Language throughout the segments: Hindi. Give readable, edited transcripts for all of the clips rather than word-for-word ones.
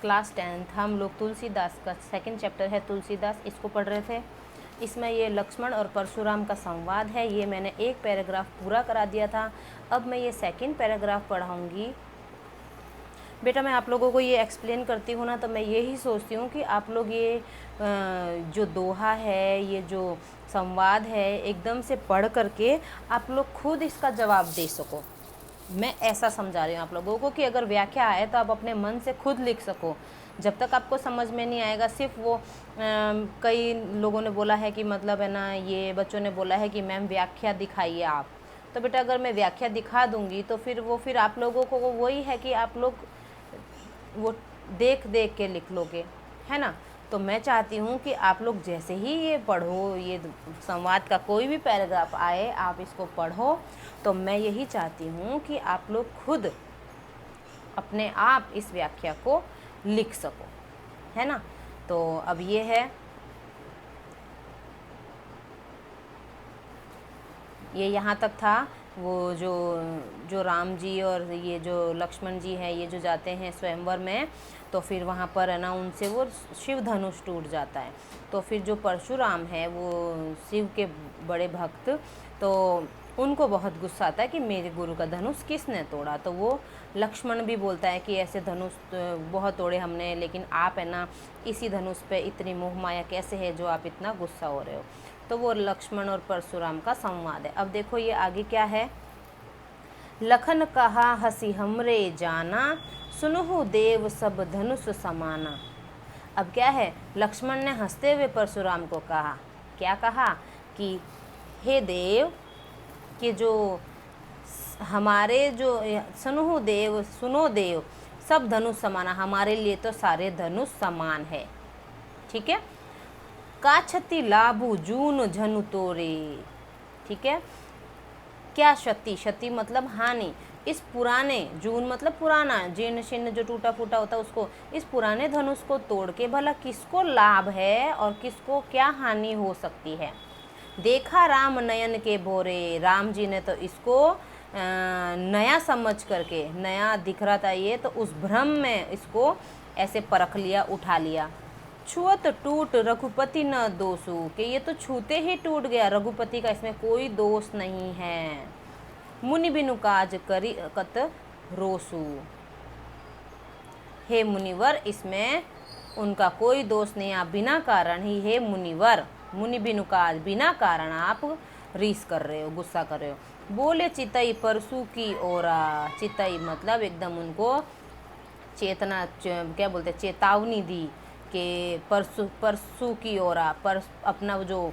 क्लास 10th हम लोग तुलसीदास का सेकंड चैप्टर है तुलसीदास, इसको पढ़ रहे थे। इसमें ये लक्ष्मण और परशुराम का संवाद है। ये मैंने एक पैराग्राफ पूरा करा दिया था, अब मैं ये सेकंड पैराग्राफ पढ़ाऊँगी। बेटा मैं आप लोगों को ये एक्सप्लेन करती हूँ ना, तो मैं यही सोचती हूँ कि आप लोग ये जो दोहा है, ये जो संवाद है, एकदम से पढ़ करके आप लोग खुद इसका जवाब दे सको। मैं ऐसा समझा रही हूँ आप लोगों को कि अगर व्याख्या आए तो आप अपने मन से खुद लिख सको। जब तक आपको समझ में नहीं आएगा, सिर्फ वो कई लोगों ने बोला है कि मतलब है ना, ये बच्चों ने बोला है कि मैम व्याख्या दिखाइए आप। तो बेटा अगर मैं व्याख्या दिखा दूँगी तो फिर आप लोगों को वही है कि आप लोग वो देख देख के लिख लोगे, है ना। तो मैं चाहती हूँ कि आप लोग जैसे ही ये पढ़ो, ये संवाद का कोई भी पैराग्राफ आए, आप इसको पढ़ो। तो मैं यही चाहती हूँ कि आप लोग खुद अपने आप इस व्याख्या को लिख सको, है ना। तो अब ये है, ये यहाँ तक था। वो जो राम जी और ये जो लक्ष्मण जी हैं, ये जो जाते हैं स्वयंवर में, तो फिर वहाँ पर है ना, उनसे वो शिव धनुष टूट जाता है। तो फिर जो परशुराम है वो शिव के बड़े भक्त, तो उनको बहुत गुस्सा आता है कि मेरे गुरु का धनुष किसने तोड़ा। तो वो लक्ष्मण भी बोलता है कि ऐसे धनुष बहुत तोड़े हमने, लेकिन आप है ना, इसी धनुष पे इतनी मोह माया कैसे है जो आप इतना गुस्सा हो रहे हो। तो वो लक्ष्मण और परशुराम का संवाद है। अब देखो ये आगे क्या है। लखन कहा हसी हमरे जाना, सुनहु देव सब धनुष समाना। अब क्या है, लक्ष्मण ने हंसते हुए परशुराम को कहा, क्या कहा कि हे देव, कि जो हमारे जो सुनहु देव, सुनो देव, सब धनुष समाना, हमारे लिए तो सारे धनुष समान है, ठीक है। का क्षति लाभु जून झनु तोरे, ठीक है। क्या क्षति, क्षति मतलब हानि, इस पुराने, जून मतलब पुराना, जीर्ण शीर्ण जो टूटा फूटा होता है उसको, इस पुराने धनुष को तोड़ के भला किसको लाभ है और किसको क्या हानि हो सकती है। देखा राम नयन के भोरे, राम जी ने तो इसको नया समझ करके, नया दिख रहा था ये, तो उस भ्रम में इसको ऐसे परख लिया, उठा लिया। छुअत टूट रघुपति न दोषु, कि ये तो छूते ही टूट गया, रघुपति का इसमें कोई दोष नहीं है। मुनि बिनु काज करी कत रोसु, हे मुनिवर, इसमें उनका कोई दोष नहीं, आप बिना कारण ही, हे मुनिवर, मुनि बिनु काज, बिना कारण आप रीस कर रहे हो, गुस्सा कर रहे हो। बोले चितई परसु की ओरा, चितई मतलब एकदम उनको चेतना, क्या बोलते, चेतावनी दी कि परसु की ओरा, पर अपना जो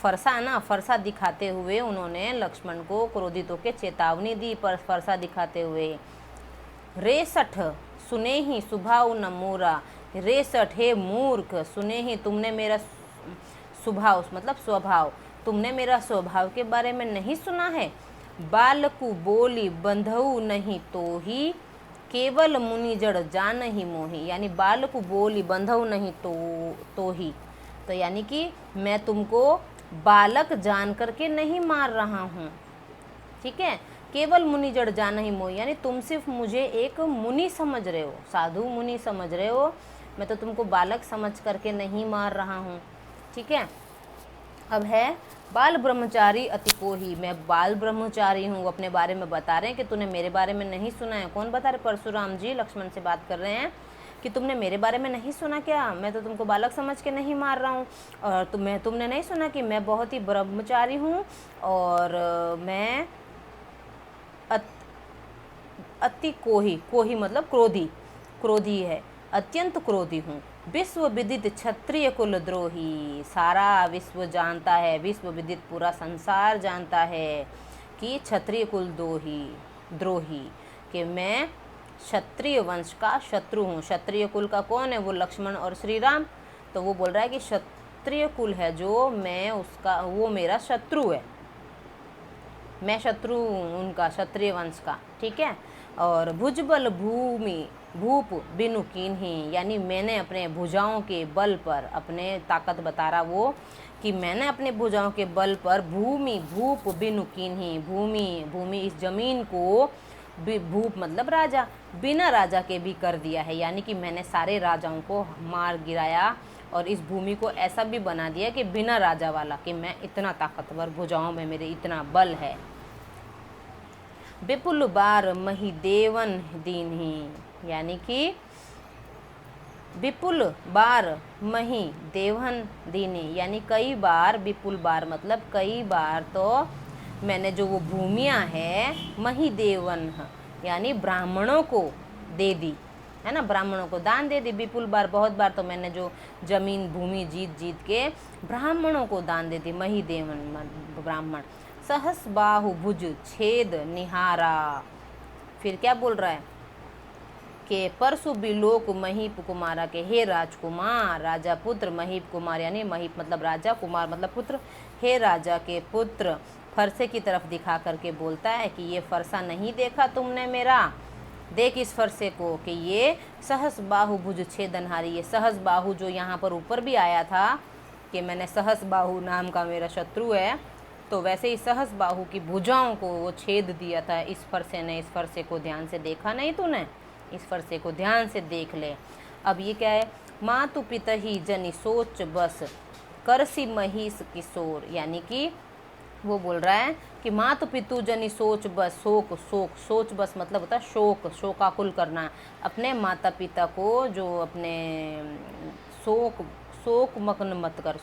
फरसा ना, फरसा दिखाते हुए उन्होंने लक्ष्मण को क्रोधित होकर चेतावनी दी, पर फरसा दिखाते हुए। रेसठ सुने ही स्वभाव न मोरा, रेसठ हे मूर्ख, सुने ही तुमने मेरा स्वभाव मतलब स्वभाव, तुमने मेरा स्वभाव के बारे में नहीं सुना है। बालकु बोली बंधु नहीं तो ही, केवल मुनि जड़ जान ही मोही, यानी बालकु बोली बंधु नहीं तो ही, तो यानी कि मैं तुमको बालक जान करके नहीं मार रहा हूँ, ठीक है। केवल मुनि जड़ जान ही मोही, यानी तुम सिर्फ मुझे एक मुनि समझ रहे हो, साधु मुनि समझ रहे हो, मैं तो तुमको बालक समझ करके नहीं मार रहा हूँ, ठीक है। अब है बाल ब्रह्मचारी अति कोही, मैं बाल ब्रह्मचारी हूँ, अपने बारे में बता रहे हैं कि तूने मेरे बारे में नहीं सुना है। कौन बता रहे, परशुराम जी लक्ष्मण से बात कर रहे हैं कि तुमने मेरे बारे में नहीं सुना क्या, मैं तो तुमको बालक समझ के नहीं मार रहा हूँ। और तुमने नहीं सुना कि मैं बहुत ही ब्रह्मचारी हूँ और मैं अति कोही, कोही मतलब क्रोधी, क्रोधी है, अत्यंत क्रोधी हूँ। विश्व विदित क्षत्रिय कुल द्रोही, सारा विश्व जानता है, विश्व विदित पूरा संसार जानता है कि क्षत्रिय कुल द्रोही, कि मैं क्षत्रिय वंश का शत्रु हूँ। क्षत्रिय कुल का कौन है, वो लक्ष्मण और श्री राम। तो वो बोल रहा है कि क्षत्रिय कुल है जो मैं उसका, वो मेरा शत्रु है, मैं शत्रु उनका, क्षत्रिय वंश का, ठीक है। और भुजबल भूमि भूप बिनु कीन्ही, यानी मैंने अपने भुजाओं के बल पर, अपने ताकत बता रहा वो कि मैंने अपने भुजाओं के बल पर भूमि भूप बिनु कीन्ही, भूमि इस जमीन को भूप मतलब राजा, बिना राजा के भी कर दिया है, यानी कि मैंने सारे राजाओं को मार गिराया और इस भूमि को ऐसा भी बना दिया कि बिना राजा वाला, कि मैं इतना ताकतवर, भुजाओं में मेरे इतना बल है। विपुल बार मही देवन दीन्ही, यानी कि विपुल बार मही देवन दीनी, यानी कई बार, विपुल बार मतलब कई बार तो मैंने जो वो भूमियाँ है मही देवन, यानी ब्राह्मणों को दे दी, है ना, ब्राह्मणों को दान दे दी। विपुल बार बहुत बार तो मैंने जो जमीन भूमि जीत जीत के ब्राह्मणों को दान दे दी, मही देवन ब्राह्मण। सहस बाहु भुज छेद निहारा, फिर क्या बोल रहा है कि परसु बिलोक महीप कुमारा, के हे राजकुमार, राजा पुत्र, महीप कुमार यानी महीप मतलब राजा, कुमार मतलब पुत्र, हे राजा के पुत्र, फरसे की तरफ दिखा करके बोलता है कि ये फरसा नहीं देखा तुमने मेरा, देख इस फरसे को, कि ये सहस बाहु भुज छेदनहारी, ये सहस बाहु जो यहाँ पर ऊपर भी आया था कि मैंने सहस बाहु नाम का मेरा शत्रु है, तो वैसे ही सहस बाहु की भुजाओं को वो छेद दिया था इस फरसे ने। इस फरसे को ध्यान से देखा नहीं तूने, इस फरसे को ध्यान से देख ले। अब ये क्या है, मातु पिता ही जनि सोच बस करसी महिष किशोर, यानी कि वो बोल रहा है कि मातु पितु जनि सोच बस, शोक शोक, सोच बस मतलब होता है शोक, शोकाकुल करना, अपने माता पिता को जो अपने शोक मग्न मत कर,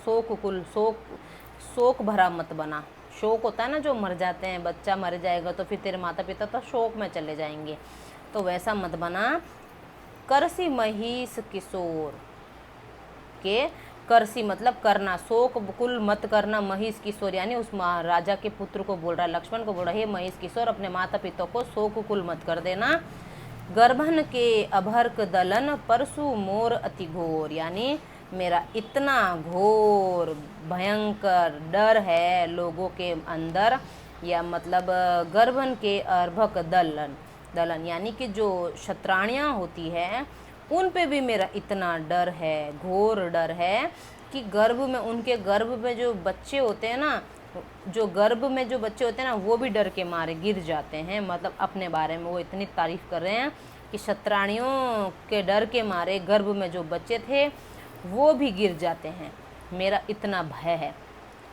शोक भरा मत बना। शोक होता है ना, जो मर जाते हैं, बच्चा मर जाएगा तो फिर तेरे माता पिता तो शोक में चले जाएंगे, तो वैसा मत बना। करसी महिष किशोर, के करसी मतलब करना, शोक कुल मत करना, महिष किशोर यानी उस राजा के पुत्र को बोल रहा है, लक्ष्मण को बोल रहा है, हे महिष किशोर अपने माता पिता को शोक कुल मत कर देना। गर्भन के अभर्क दलन परसु मोर अति घोर, यानी मेरा इतना घोर भयंकर डर है लोगों के अंदर, या मतलब गर्भन के अर्भक दलन यानी कि जो शत्राणियाँ होती हैं उन पे भी मेरा इतना डर है, घोर डर है कि गर्भ में, उनके गर्भ में जो बच्चे होते हैं ना, जो गर्भ में जो बच्चे होते हैं ना, वो भी डर के मारे गिर जाते हैं। मतलब अपने बारे में वो इतनी तारीफ कर रहे हैं कि शत्राणियों के डर के मारे गर्भ में जो बच्चे थे वो भी गिर जाते हैं, मेरा इतना भय है।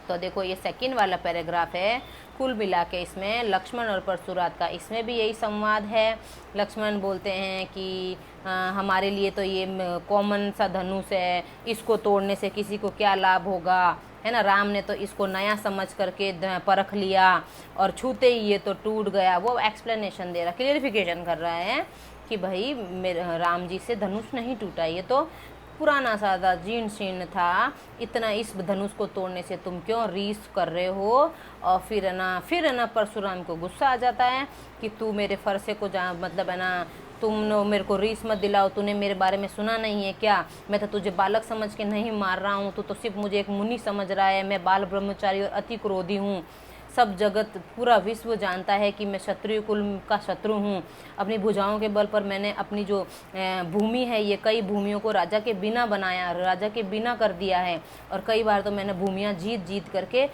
तो देखो ये सेकंड वाला पैराग्राफ है, कुल मिला के इसमें लक्ष्मण और परशुराम का इसमें भी यही संवाद है। लक्ष्मण बोलते हैं कि हमारे लिए तो ये कॉमन सा धनुष है, इसको तोड़ने से किसी को क्या लाभ होगा, है ना। राम ने तो इसको नया समझ करके परख लिया और छूते ही ये तो टूट गया। वो एक्सप्लेनेशन दे रहा, क्लियरिफिकेशन कर रहा है कि भाई मेरे राम जी से धनुष नहीं टूटा, ये तो पुराना सादा जीर्ण शीर्ण था, इतना इस धनुष को तोड़ने से तुम क्यों रीस कर रहे हो। और फिर है ना परशुराम को गुस्सा आ जाता है कि तू मेरे फरसे को मतलब है ना, तुम मेरे को रीस मत दिलाओ, तूने मेरे बारे में सुना नहीं है क्या, मैं तो तुझे बालक समझ के नहीं मार रहा हूँ, तू तो सिर्फ मुझे एक मुनि समझ रहा है, मैं बाल ब्रह्मचारी और अति क्रोधी हूँ, सब जगत पूरा विश्व जानता है कि मैं क्षत्रिय कुल का शत्रु हूँ। अपनी भुजाओं के बल पर मैंने अपनी जो भूमि है, ये कई भूमियों को राजा के बिना बनाया, राजा के बिना कर दिया है, और कई बार तो मैंने भूमियाँ जीत करके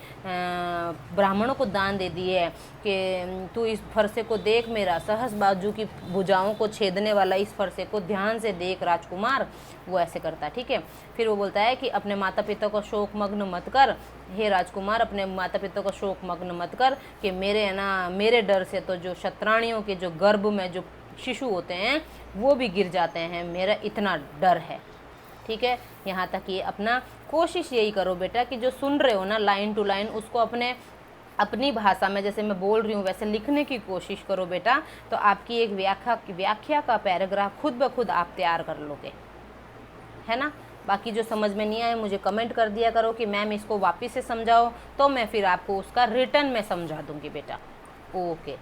ब्राह्मणों को दान दे दी है। कि तू इस फरसे को देख, मेरा सहस बाजू की भुजाओं को छेदने वाला इस फरसे को ध्यान से देख राजकुमार। वो ऐसे करता है, ठीक है। फिर वो बोलता है कि अपने माता पिता को शोक मग्न मत कर, हे राजकुमार अपने माता पिता को शोक मग्न मत कर, कि मेरे डर से तो जो शत्राणियों के जो गर्भ में जो शिशु होते हैं वो भी गिर जाते हैं, मेरा इतना डर है, ठीक है। यहाँ तक ये अपना कोशिश यही करो बेटा कि जो सुन रहे हो ना लाइन टू लाइन, उसको अपनी भाषा में जैसे मैं बोल रही हूँ वैसे लिखने की कोशिश करो बेटा, तो आपकी एक व्याख्या का पैराग्राफ खुद ब खुद आप तैयार कर लोगे, है ना। बाकी जो समझ में नहीं आए मुझे कमेंट कर दिया करो कि मैम इसको वापस से समझाओ, तो मैं फिर आपको उसका रिटर्न में समझा दूंगी बेटा। ओके।